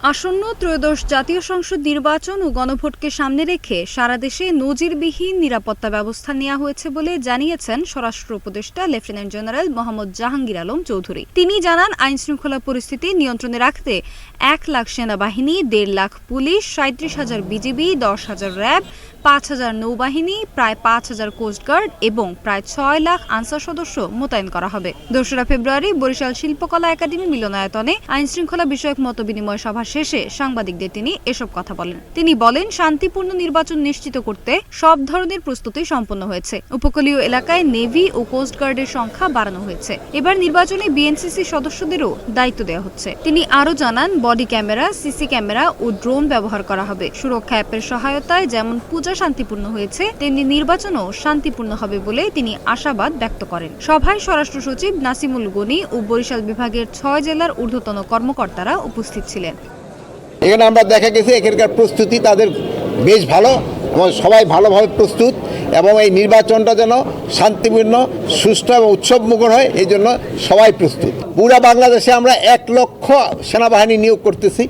আসন্ন ত্রয়োদশ জাতীয় সংসদ নির্বাচন ও গণভোটকে সামনে রেখে সারা দেশে নজিরবিহীন নিরাপত্তা ব্যবস্থা নেওয়া হয়েছে বলে জানিয়েছেন স্বরাষ্ট্র উপদেষ্টা লেফটেন্যান্ট জেনারেল মোহাম্মদ জাহাঙ্গীর আলম চৌধুরী। তিনি জানান, আইনশৃঙ্খলা পরিস্থিতি নিয়ন্ত্রণে রাখতে ১ লাখ সেনাবাহিনী, ১.৫ লাখ পুলিশ, ৩৭,০০০ বিজিবি, ১০,০০০ র্যাব, ৫,০০০ নৌবাহিনী, প্রায় ৫,০০০ কোস্টগার্ড এবং প্রায় ৬ লাখ আনসার সদস্য মোতায়েন করা হবে। ২রা ফেব্রুয়ারি বরিশাল শিল্পকলা একাডেমি মিলনায়তনে আইনশৃঙ্খলা বিষয়ক মতবিনিময় সভা শেষে সাংবাদিকদের তিনি এসব কথা বলেন। তিনি বলেন, শান্তিপূর্ণ নির্বাচন নিশ্চিত করতে সব ধরনের প্রস্তুতি সম্পন্ন হয়েছে। উপকূলীয় এলাকায় নেভি ও কোস্টগার্ডের সংখ্যা বাড়ানো হয়েছে। এবার নির্বাচনে বিএনসিসি সদস্যদেরও দায়িত্ব দেওয়া হচ্ছে। তিনি আরও জানান, বডি ক্যামেরা, সিসি ক্যামেরা ও ড্রোন ব্যবহার করা হবে। সুরক্ষা অ্যাপের সহায়তায় যেমন পূজা শান্তিপূর্ণ হয়েছে, তেমনি নির্বাচনও শান্তিপূর্ণ হবে বলে তিনি আশাবাদ ব্যক্ত করেন। সভায় স্বরাষ্ট্র সচিব নাসিমুল গনি ও বরিশাল বিভাগের ৬ জেলার ঊর্ধ্বতন কর্মকর্তারা উপস্থিত ছিলেন। এখানে আমরা দেখা গেছে এখানকার প্রস্তুতি তাদের বেশ ভালো এবং সবাই ভালোভাবে প্রস্তুত, এবং এই নির্বাচনটা যেন শান্তিপূর্ণ, সুষ্ঠু এবং উৎসবমুখর হয়, এই জন্য সবাই প্রস্তুত। পুরা বাংলাদেশে আমরা ১ লক্ষ সেনাবাহিনী নিয়োগ করতেছি,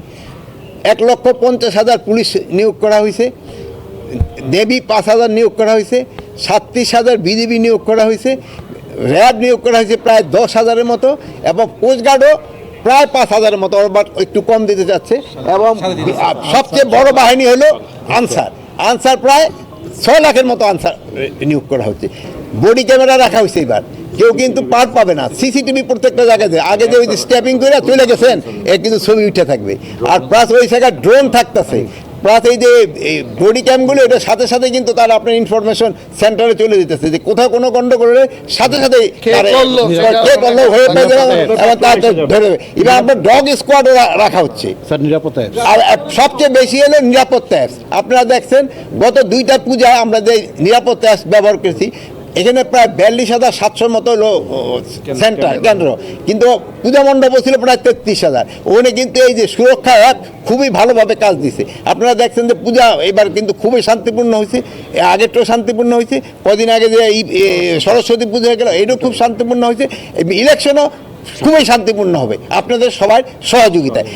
১,৫০,০০০ পুলিশ নিয়োগ করা হয়েছে, নেভি ৫,০০০ নিয়োগ করা হয়েছে, ৩৭,০০০ বিজিবি নিয়োগ করা হয়েছে, র্যাব নিয়োগ করা হয়েছে প্রায় ১০,০০০-এর মতো, এবং কোস্টগার্ডও প্রায় ৫,০০০-এর মতো, একটু কম দিতে যাচ্ছে। এবং সবচেয়ে বড় বাহিনী হলো আনসার প্রায় ৬ লাখের মতো আনসার নিয়োগ করা হচ্ছে। বডি ক্যামেরা রাখা হয়েছে, এবার কেউ কিন্তু পার পাবে না। সিসিটিভি প্রত্যেকটা জায়গায়, আগে যে ওই যে স্ট্যাপিং করে চলে গেছেন, এর কিন্তু ছবি উঠে থাকবে। আর প্লাস ওই জায়গায় ড্রোন থাকতেছে, প্লাস এই যে বডি ক্যামগুলো, এটার সাথে সাথে কিন্তু তারা আপনার ইনফরমেশন সেন্টারে চলে যেতেছে যে কোথাও কোনো গন্ডগোল হলে সাথে সাথে হয়ে এবং তার ধরে। এবার আপনার ডগ স্কোয়াডও রাখা হচ্ছে। আর সবচেয়ে বেশি হলো নিরাপত্তা অ্যাপস। আপনারা দেখছেন গত ২টা পূজায় আমরা যে নিরাপত্তা অ্যাপস ব্যবহার করেছি, এখানে প্রায় ৪২,৭০০ মতো হলো সেন্টার কেন্দ্র, কিন্তু পূজা মণ্ডপ ছিল প্রায় ৩৩,০০০। ওখানে কিন্তু এই যে সুরক্ষা অ্যাপ খুবই ভালোভাবে কাজ দিছে। আপনারা দেখছেন যে পূজা এবার কিন্তু খুবই শান্তিপূর্ণ হয়েছে, আগেরটাও শান্তিপূর্ণ হয়েছে। কদিন আগে যে এই সরস্বতী পুজো হয়ে গেল, এটাও খুব শান্তিপূর্ণ হয়েছে। ইলেকশনও খুবই শান্তিপূর্ণ হবে আপনাদের সবার সহযোগিতায়।